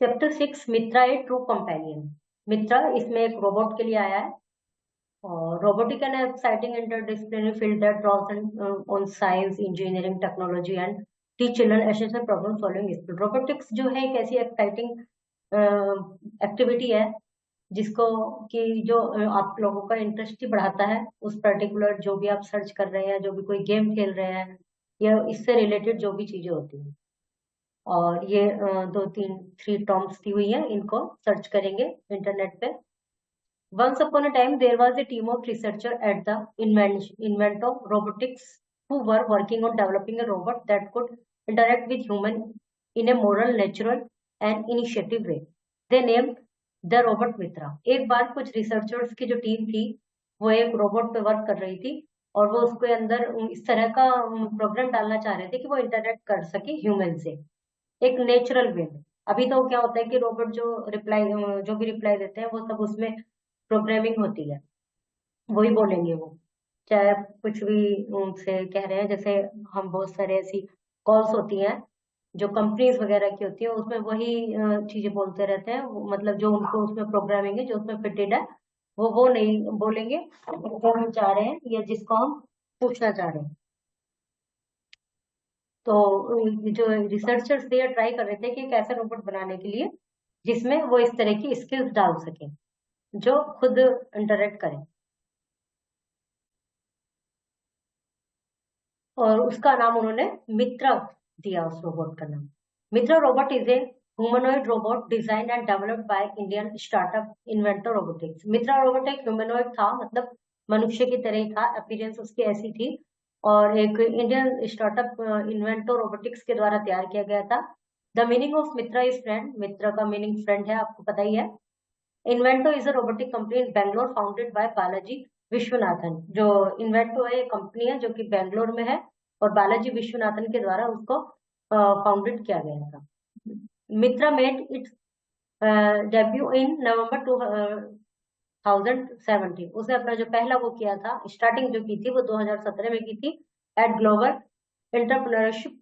Chapter 6 Mitra a true companion. Mitra इसमें एक robot के लिए आया है और robotic and exciting interdisciplinary field that draws on science engineering technology and teach children essential problem solving skill. Robotics जो है एक ऐसी एक्साइटिंग एक्टिविटी है जिसको कि जो आप लोगों का इंटरेस्ट ही बढ़ाता है उस पर्टिकुलर जो भी आप सर्च कर रहे हैं, जो भी कोई गेम खेल रहे हैं या इससे रिलेटेड जो भी चीजें होती हैं। और ये दो तीन 3 टर्म्स दी हुई है, इनको सर्च करेंगे इंटरनेट पे। Once upon a time, there was a team of researchers at the Invento Robotics who were working on developing a robot that could interact with humans in a moral, natural, and initiative way. They named the robot Mitra. एक बार कुछ researchers की जो team थी वो एक robot पे work कर रही थी और वो उसके अंदर इस तरह का प्रोग्राम डालना चाह रहे थे कि वो इंटरेक्ट कर सके ह्यूमन से एक नेचुरल वे में। अभी तो क्या होता है कि रोबोट जो भी रिप्लाई देते हैं वो सब उसमें प्रोग्रामिंग होती है, वही बोलेंगे वो, चाहे आप कुछ भी उनसे कह रहे हैं। जैसे हम बहुत सारे ऐसी कॉल्स होती हैं जो कंपनीज वगैरह की होती है, उसमें वही चीजें बोलते रहते हैं। मतलब जो उनको उसमें प्रोग्रामिंग है, जो उसमें फिटेड है, वो नहीं बोलेंगे जो हम चाह रहे हैं या जिसको हम पूछना चाह रहे हैं। तो जो रिसर्चर्स थे ट्राई कर रहे थे कि एक ऐसा रोबोट बनाने के लिए जिसमें वो इस तरह की स्किल्स डाल सके, जो खुद इंटरेक्ट करे। और उसका नाम उन्होंने मित्रा दिया, उस रोबोट का नाम। Mitra robot is a humanoid robot design and developed by Indian startup inventor robotics. Mitra robot एक ह्यूमनॉइड था, मतलब मनुष्य की तरह ही था, अपीयरेंस उसकी ऐसी थी, और एक इंडियन स्टार्टअप इन्वेंटर रोबोटिक्स के द्वारा तैयार किया गया था। The meaning of Mitra is friend. Mitra का मीनिंग फ्रेंड है, आपको पता ही है। Invento is a robotic company in Bangalore founded by Balaji Vishwanathan. जो इन्वेंटो है, ये कंपनी है जो कि बैंगलोर में है और बालाजी विश्वनाथन के द्वारा उसको फाउंडेड किया गया था। मित्रा मेड इट्स डेब्यू इन नवंबर 2017। उसने अपना जो पहला वो किया था, स्टार्टिंग जो की थी वो 2017 में की थी एट ग्लोबल एंटरप्रेन्योरशिप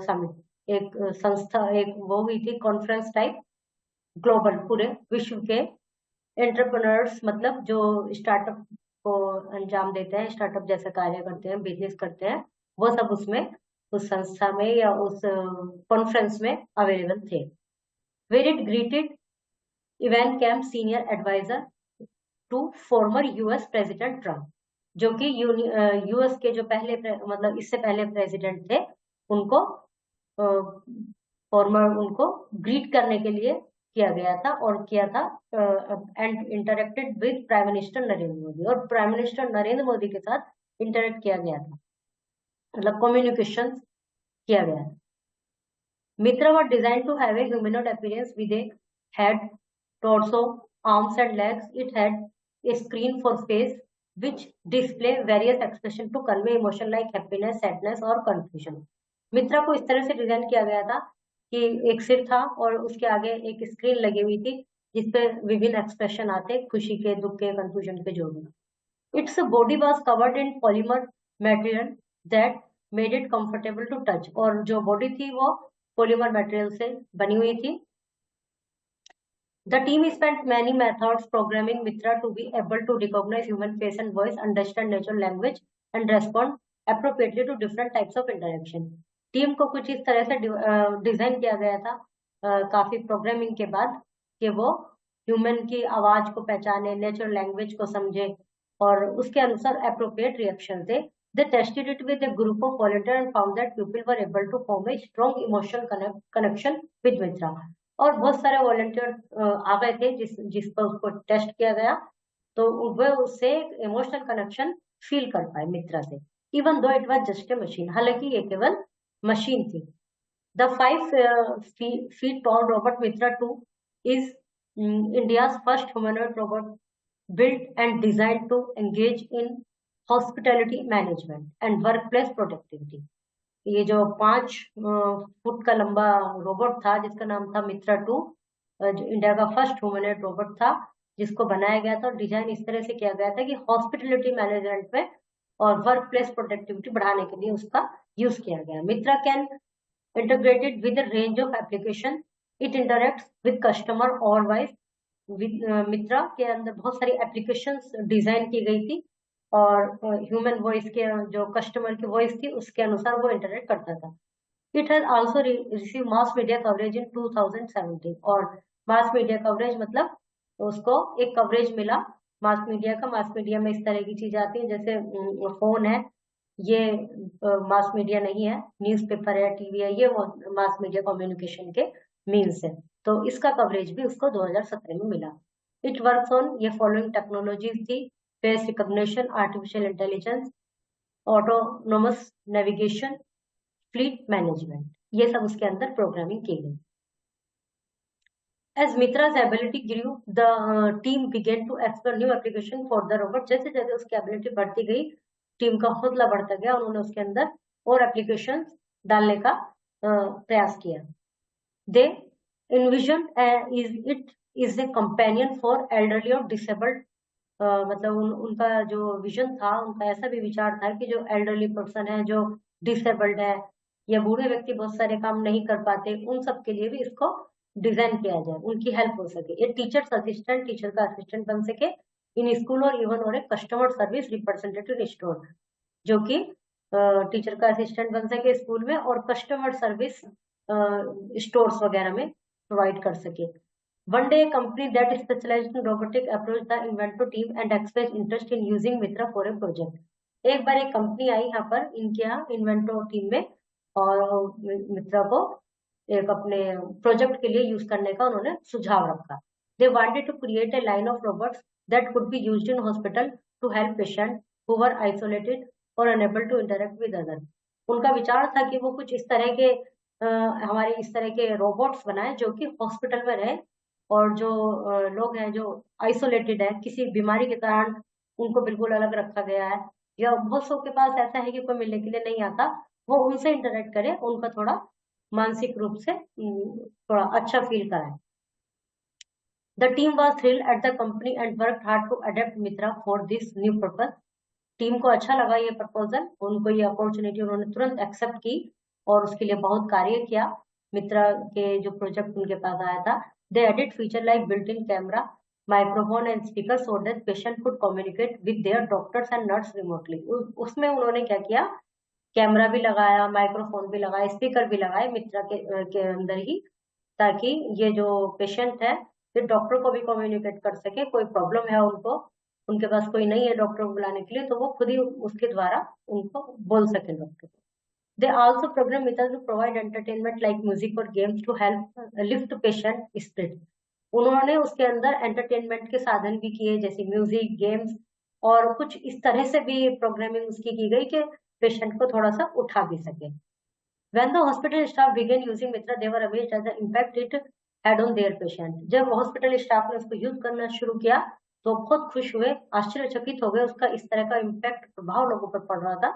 समिट। एक संस्था, एक वो हुई थी कॉन्फ्रेंस टाइप, ग्लोबल पूरे विश्व के एंटरप्रेन्योर्स, मतलब जो स्टार्टअप को अंजाम देते हैं, स्टार्टअप जैसे कार्य करते हैं, बिजनेस करते हैं, वो सब उसमें उस संस्था में या उस कॉन्फ्रेंस में अवेलेबल थे। Where it greeted Evan Kemp, senior adviser to former US president Trump, जो कि यूएस के जो पहले मतलब इससे पहले प्रेसिडेंट थे, उनको फॉर्मर उनको ग्रीट करने के लिए किया गया था और किया था and interacted with prime minister Narendra Modi, और प्राइम मिनिस्टर नरेंद्र मोदी के साथ इंटरेक्ट किया गया था, मतलब कम्युनिकेशन किया गया था। मित्रा was designed to have a humanoid appearance with a head, torso, arms and legs. It had a screen for face which display various expression to convey emotion like happiness, sadness और confusion. मित्रा को इस तरह से design किया गया था कि एक सिर था और उसके आगे एक स्क्रीन लगी हुई थी जिसपे विभिन्न एक्सप्रेशन आते, खुशी के, दुख के, कंफ्यूजन के, जो भी। Its body was covered in polymer material that made it comfortable to touch, और जो बॉडी थी वो पॉलीमर मटेरियल से बनी हुई थी। The team spent many methods programming Mitra to be able to recognize human face and voice, understand natural language, and respond appropriately to different types of interaction. Team को कुछ इस तरह से डिजाइन किया गया था काफी प्रोग्रामिंग के बाद कि वो ह्यूमन की आवाज को पहचाने, नेचुरल लैंग्वेज को समझे और उसके अनुसार appropriate reaction they. They tested it with a group of volunteers and found that people were able to form a strong emotional connection with Mitra. और बहुत सारे वॉलंटियर आ गए थे जिस पर उसको टेस्ट किया गया, तो वह उससे इमोशनल कनेक्शन फील कर पाए मित्रा से, even though it was just a machine, हालांकि ये केवल मशीन थी। The 5 feet tall robot Mitra 2 is India's first humanoid robot built and designed to engage in hospitality management and workplace productivity. ये जो 5 foot का लंबा रोबोट था जिसका नाम था मित्रा 2, जो इंडिया का फर्स्ट ह्यूमनॉइड रोबोट था, जिसको बनाया गया था और डिजाइन इस तरह से किया गया था कि हॉस्पिटलिटी मैनेजमेंट में और वर्क प्लेस प्रोडक्टिविटी बढ़ाने के लिए उसका यूज किया गया। Mitra can integrated with a range of application it interacts with customer और वाइस। मित्रा के अंदर बहुत सारी एप्लीकेशंस डिजाइन की गई थी और ह्यूमन वॉइस के जो कस्टमर की वॉइस थी उसके अनुसार वो इंटरेक्ट करता था। It has also receive mass media coverage इन 2017 और मास मीडिया कवरेज मतलब उसको एक कवरेज मिला मास मीडिया का। मास मीडिया में इस तरह की चीजें आती है जैसे फोन है, ये मास मीडिया नहीं है, न्यूज़पेपर है, टीवी है, ये मास मीडिया कम्युनिकेशन के मीन्स है। तो इसका कवरेज भी उसको 2017 में मिला। इट वर्क्स ऑन ये फॉलोइंग टेक्नोलॉजीज थी: face recognition, artificial intelligence, autonomous navigation, fleet management, ये सब उसके अंदर प्रोग्रामिंग की गई। As Mitra's ability grew, the team began to explore new application for the robot. जैसे जैसे उसकी ability बढ़ती गई, टीम का हौसला बढ़ता गया, उन्होंने उसके अंदर और एप्लीकेशन डालने का प्रयास किया। They envisioned is a companion for elderly or disabled. मतलब उनका जो विजन था, उनका ऐसा भी विचार था कि जो एल्डरली पर्सन है, जो डिसेबल्ड है या बूढ़े व्यक्ति बहुत सारे काम नहीं कर पाते, उन सब के लिए भी इसको डिजाइन किया जाए, उनकी हेल्प हो सके। ये टीचर्स असिस्टेंट, टीचर का असिस्टेंट बन सके इन स्कूल और इवन और एक कस्टमर सर्विस रिप्रेजेंटेटिव स्टोर, जो कि टीचर का असिस्टेंट बन सके स्कूल में और कस्टमर सर्विस स्टोर्स वगैरह में प्रोवाइड कर सके। One day, a company that specialized in robotic approached the Invento team and expressed interest in using Mitra for a project. एक बार एक कंपनी आई यहाँ पर इनके यहाँ इन्वेंटो टीम में और मित्रा को एक अपने प्रोजेक्ट के लिए यूज करने का उन्होंने सुझाव रखा। They wanted to create a line of robots that could be used in hospital to help patients who were isolated or unable to interact with others. उनका विचार था कि वो कुछ इस तरह के हमारे इस तरह के रोबोट्स बनाए जो कि हॉस्पिटल में रहे और जो लोग हैं जो आइसोलेटेड है, किसी बीमारी के कारण उनको बिल्कुल अलग रखा गया है, या बहुत सौ के पास ऐसा है कि कोई मिलने के लिए नहीं आता, वो उनसे इंटरेक्ट करे, उनका थोड़ा मानसिक रूप से थोड़ा अच्छा फील कराए। The team was thrilled at the company and worked hard to adapt Mitra for this new purpose. Team को अच्छा लगा ये प्रपोजल, उनको ये अपॉर्चुनिटी उन्होंने तुरंत एक्सेप्ट की और उसके लिए बहुत कार्य किया। मित्रा के जो प्रोजेक्ट उनके पास आया था, they added feature like built in camera, microphone and speaker so that patient could communicate with their doctors and nurse remotely. उसमें उन्होंने क्या किया, कैमरा भी लगाया, माइक्रोफोन भी लगाया, स्पीकर भी लगाए मित्रा के अंदर ही, ताकि ये जो पेशेंट है फिर डॉक्टर को भी कम्युनिकेट कर सके, कोई प्रॉब्लम है उनको, उनके पास कोई नहीं है डॉक्टर को बुलाने के लिए, तो वो खुद ही उसके द्वारा उनको बोल सके डॉक्टर को। They also program Mitra to provide entertainment like music और games to help lift patient spirit. उन्होंने उसके अंदर एंटरटेनमेंट के साधन भी किए जैसे म्यूजिक, गेम्स, और कुछ इस तरह से भी प्रोग्रामिंग उसकी की गई कि पेशेंट को थोड़ा सा उठा भी सके। When the hospital staff began using Mitra, they were amazed at the impact it had on their patient. जब हॉस्पिटल स्टाफ ने उसको यूज करना शुरू किया तो बहुत खुश हुए, आश्चर्यचकित हो गए, उसका इस तरह का इम्पैक्ट प्रभाव लोगों पर पड़ रहा था।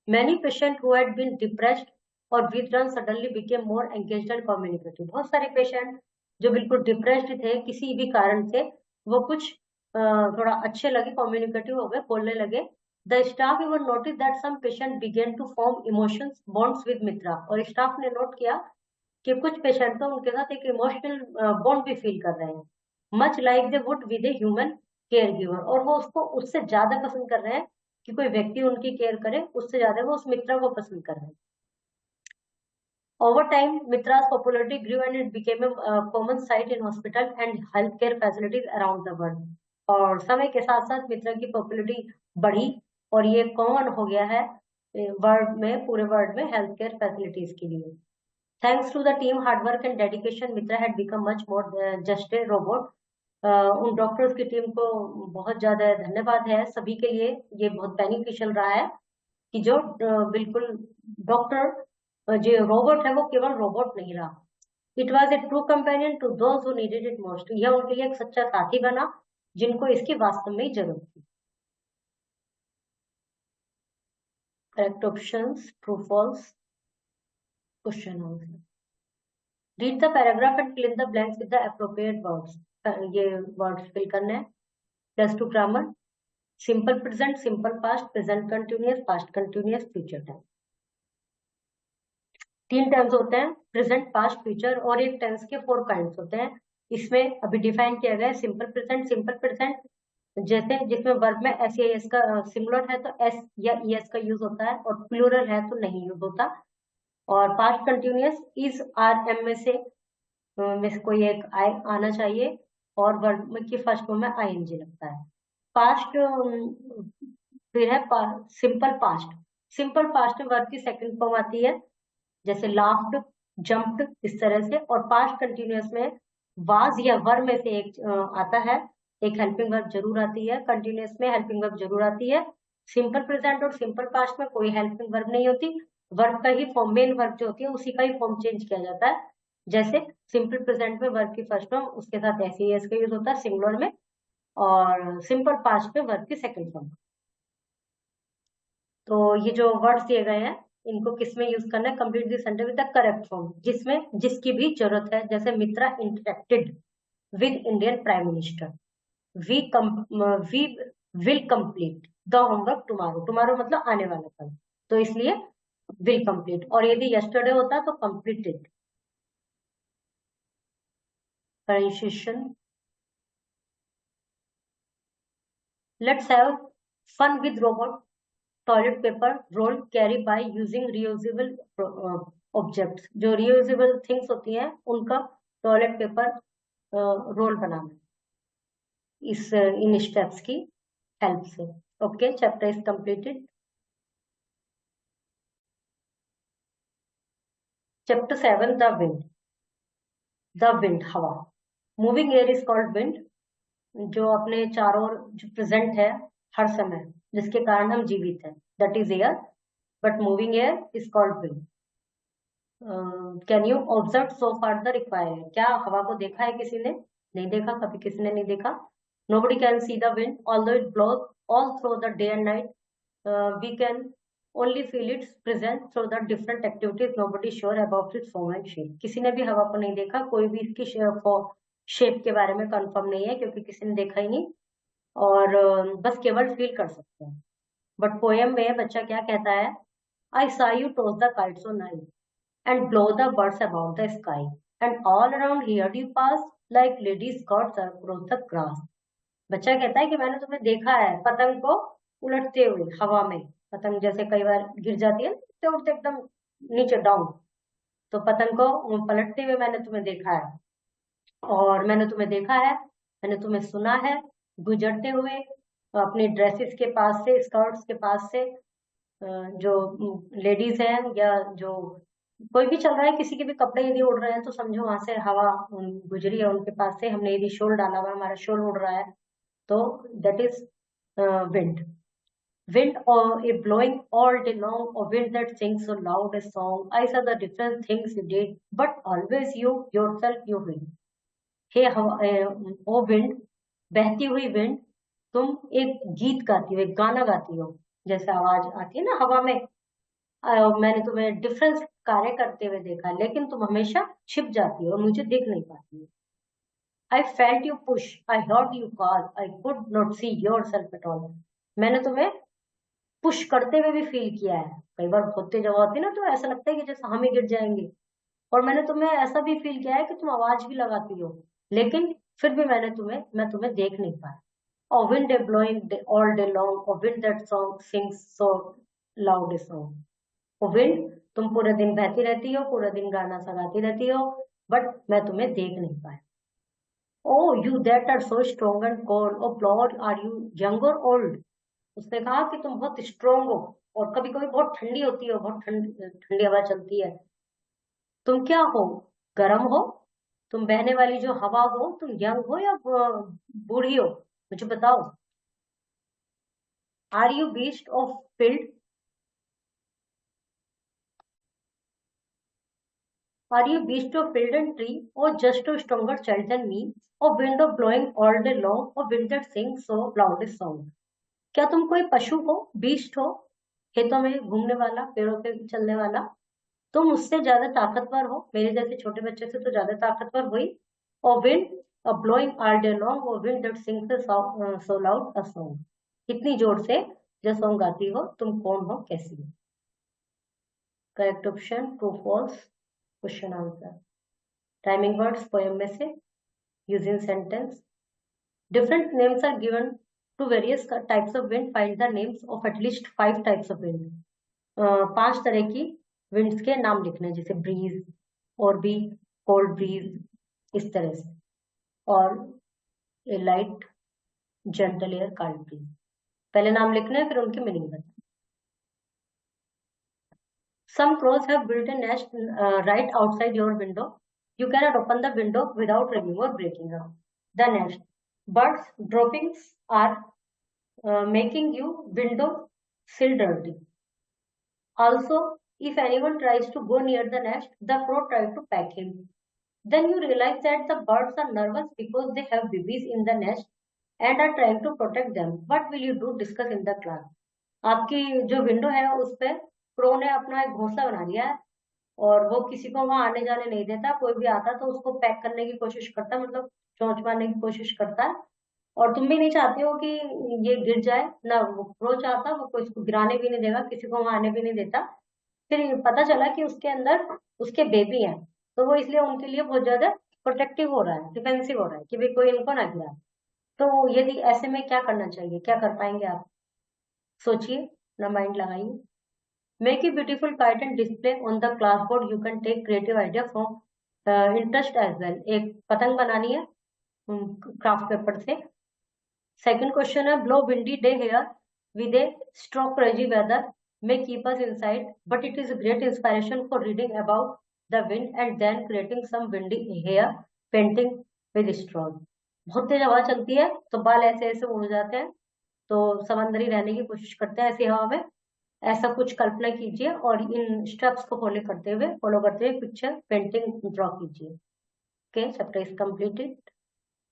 Many patients who had been depressed or withdrawn suddenly became more engaged and communicative. बहुत सारे पेशेंट जो बिल्कुल डिप्रेस्ड थे किसी भी कारण से, वो कुछ थोड़ा अच्छे लगे, कम्युनिकेटिव हो गए, बोलने लगे। The staff even noticed that some patients began to form emotions bonds with Mitra. और स्टाफ ने नोट किया कि कुछ पेशेंट तो उनके साथ एक इमोशनल बॉन्ड भी फील कर रहे हैं, much like they would with a human care giver, और वो उसको उससे ज्यादा पसंद कर रहे हैं कि कोई व्यक्ति उनकी केयर करे, उससे ज्यादा वो उस मित्रा को पसंद कर रहे हैं। Over time, Mitra's popularity grew and it became a common sight in hospital and healthcare facilities around the world. और समय के साथ साथ मित्रा की पॉपुलरिटी बढ़ी और ये कॉमन हो गया है वर्ल्ड में, पूरे वर्ल्ड में हेल्थ केयर फैसिलिटीज के लिए। Thanks to the team hard work and dedication, Mitra had become much more just a robot. उन डॉक्टर्स की टीम को बहुत ज्यादा धन्यवाद है, सभी के लिए ये बहुत बेनिफिशियल रहा है कि जो बिल्कुल डॉक्टर जो रोबोट है वो केवल रोबोट नहीं रहा। It was a true companion to those who needed it most. यह उनके लिए एक सच्चा साथी बना जिनको इसकी वास्तव में जरूरत थी। Correct options true false, question answer. Read the paragraph and fill in the blanks with the appropriate words. ये वर्ड्स फिल करने हैं। Plus two grammar, simple present, simple past, present continuous, past continuous, future time. तीन tense होते हैं, present, past, future, और एक tense के 4 kinds होते हैं। इसमें अभी डिफाइन किया गया है सिंपल प्रेजेंट, जैसे जिसमें वर्ब में एस या एस का सिंगुलर है तो एस या ईएस का यूज होता है, और प्लूरल है तो नहीं यूज होता। और past continuous is are am में से कोई एक आई आना चाहिए, और वर्ब में की फर्स्ट फॉर्म में आईएनजी लगता है। पास्ट फिर है सिंपल पास्ट में वर्ब की सेकंड फॉर्म आती है, जैसे लाफ्ड, जंप्ड, इस तरह से। और पास्ट कंटिन्यूअस में वाज या वर में से एक आता है, एक हेल्पिंग वर्ब जरूर आती है। कंटिन्यूअस में हेल्पिंग वर्ब जरूर आती है। सिंपल प्रेजेंट और सिंपल पास्ट में कोई हेल्पिंग वर्ब नहीं होती, वर्ब का ही फॉर्म, मेन वर्ब जो होती है उसी का ही फॉर्म चेंज किया जाता है। जैसे सिंपल प्रेजेंट में वर्ब की फर्स्ट फॉर्म उसके साथ एस ई एस का यूज होता है सिंगुलर में, और सिंपल पास्ट में वर्ब की सेकंड फॉर्म। तो ये जो वर्ड्स दिए गए हैं इनको किस में यूज करना है, complete this sentence with the correct form, जिसमें जिसकी भी जरूरत है। जैसे Mitra interacted with Indian prime minister, we we will complete the homework tomorrow, tomorrow मतलब आने वाला कल, तो इसलिए विल कंप्लीट। और यदि यस्टरडे होता तो completed. Pronunciation, let's have fun with robot, toilet paper roll carry by using reusable objects, जो रियूजेबल थिंग्स होती हैं उनका टॉयलेट पेपर रोल बनाना इस इन स्टेप्स की हेल्प से। Okay, chapter is completed. Chapter 7, the wind, हवा। Moving air is called wind, जो अपने चारों ओर जो प्रेजेंट है हर समय, जिसके कारण हम जीवित हैं, that is air. But moving air is called wind. Can you observe so far the require, क्या हवा को देखा है किसी ने? नहीं देखा, कभी किसी ने नहीं देखा। Nobody can see the wind although it blows all through the day and night, we can only feel its present through the different activities, nobody sure about its form and shape. किसी ने भी हवा को नहीं देखा, कोई भी इसकी शेप के बारे में कंफर्म नहीं है, क्योंकि किसी ने देखा ही नहीं, और बस केवल फील कर सकते हैं। बट पोएम में बच्चा क्या कहता है, आई सा you toss the kites on night and blow the birds about the sky, and all around here you pass like ladies' skirts across the grass। बच्चा कहता है कि मैंने तुम्हें देखा है पतंग को उलटते हुए हवा में। पतंग जैसे कई बार गिर जाती है, उड़ते उड़ते एकदम नीचे डाउन, तो पतंग को पलटते हुए मैंने तुम्हें देखा है। और मैंने तुम्हें देखा है, मैंने तुम्हें सुना है गुजरते हुए अपनी ड्रेसेस के पास से, स्कर्ट्स के पास से, जो लेडीज हैं या जो कोई भी चल रहा है, किसी के भी कपड़े यदि उड़ रहे हैं तो समझो वहां से हवा गुजरी है उनके पास से, हमने यदि शोल डाला हुआ है, हमारा शोल उड़ रहा है, तो that is wind. Wind or a blowing all day long, or wind that sings so loud a song. I saw the different things you did, but always you yourself you win. Hey O wind, बहती हुई wind, तुम एक गीत गाती हो, एक गाना गाती हो, जैसे आवाज आती है ना हवा में। मैंने तुम्हें डिफरेंस कार्य करते हुए देखा, लेकिन तुम हमेशा छिप जाती हो और मुझे दिख नहीं पाती हो। I felt you push, I heard you call, I could not see your self at all. मैंने तुम्हें पुश करते हुए भी फील किया है, कई बार बहुत तेज हवा होती है ना, तो ऐसा लगता है कि जैसे हम ही गिर जाएंगे। और मैंने तुम्हें ऐसा भी फील किया है कि तुम आवाज भी लगाती हो, लेकिन फिर भी मैं तुम्हें देख नहीं पाया। और विंड ए ब्लोइंग ऑल डे लॉन्ग, और wind that song sings so loud a song. और विंड, तुम पूरे दिन बहती रहती हो, पूरे दिन गाना सा गाती रहती हो, बट मैं तुम्हें देख नहीं पाया। O you that are so strong and cold, O blower are you young और ओल्ड। उसने कहा कि तुम बहुत स्ट्रोंग हो, और कभी कभी बहुत ठंडी होती हो, बहुत ठंडी हवा चलती है। तुम क्या हो, गर्म हो? तुम बहने वाली जो हवा हो, तुम यंग हो या बूढ़ी हो? मुझे बताओ। Are you beast of field, are you beast of field and tree, और just a stronger child than me, और wind of blowing all day long, और wind that sing so loudest song. क्या तुम कोई पशु हो, बीस्ट हो, खेतों में घूमने वाला, पेड़ों पे चलने वाला? तुम उससे ज्यादा ताकतवर हो, मेरे जैसे छोटे बच्चे से तो ज्यादा ताकतवर हुई। और wind blowing all day long, और wind that sings so loud a song. इतनी जोर से जो सॉन्ग गाती हो, तुम कौन हो, कैसी हो? Correct option true false question answer. Timing words poem में से using sentence. Different names are given to various types of wind. Find the names of at least 5 types of wind. 5 तरह की winds के नाम लिखने, जैसे breeze और भी cold breeze, इस तरह से, और a light gentle air cold breeze. पहले नाम लिखने हैं, फिर उनकी मीनिंग बताना। Some crows have built a nest right outside your window. You cannot open the window without removing or breaking the nest. Birds droppings are making you window sill dirty. Also, if anyone tries to go near the nest, the crow tries to peck him. Then you realize that the birds are nervous because they have babies in the nest and are trying to protect them. What will you do? Discuss in the class. आपकी जो window है उस पे crow ने अपना एक घोंसला बना लिया है और वो किसी को वहां आने जाने नहीं देता। कोई भी आता तो उसको पैक करने की कोशिश करता है, मतलब चोंच मारने की कोशिश करता है। और तुम भी नहीं चाहते हो कि ये गिर जाए ना, वो क्रो चाहता, वो कोई इसको गिराने भी नहीं देगा, किसी को वहां आने भी नहीं देता। फिर पता चला कि उसके अंदर उसके बेबी हैं, तो वो इसलिए उनके लिए बहुत ज्यादा प्रोटेक्टिव हो रहा है, डिफेंसिव हो रहा है कि भाई कोई इनको ना गिराए। तो यदि ऐसे में क्या करना चाहिए, क्या कर पाएंगे आप? सोचिए, अपना माइंड लगाइए। Make a beautiful kite and display on the class board. You can take creative idea from interest as well. एक पतंग बनानी है क्राफ्ट पेपर से। सेकंड क्वेश्चन है, blow windy day here with a stroke crazy weather may keep us inside, but it is a great inspiration for reading about the wind and then creating some windy hair painting with straw. बहुत तेज हवा चलती है तो बाल ऐसे ऐसे उड़ जाते हैं, तो समंदरी रहने की कोशिश करते हैं ऐसी हवा में। ऐसा कुछ कल्पना कीजिए और इन स्टेप्स को फॉलो करते हुए पिक्चर पेंटिंग ड्रॉ कीजिए। Okay, chapter is completed.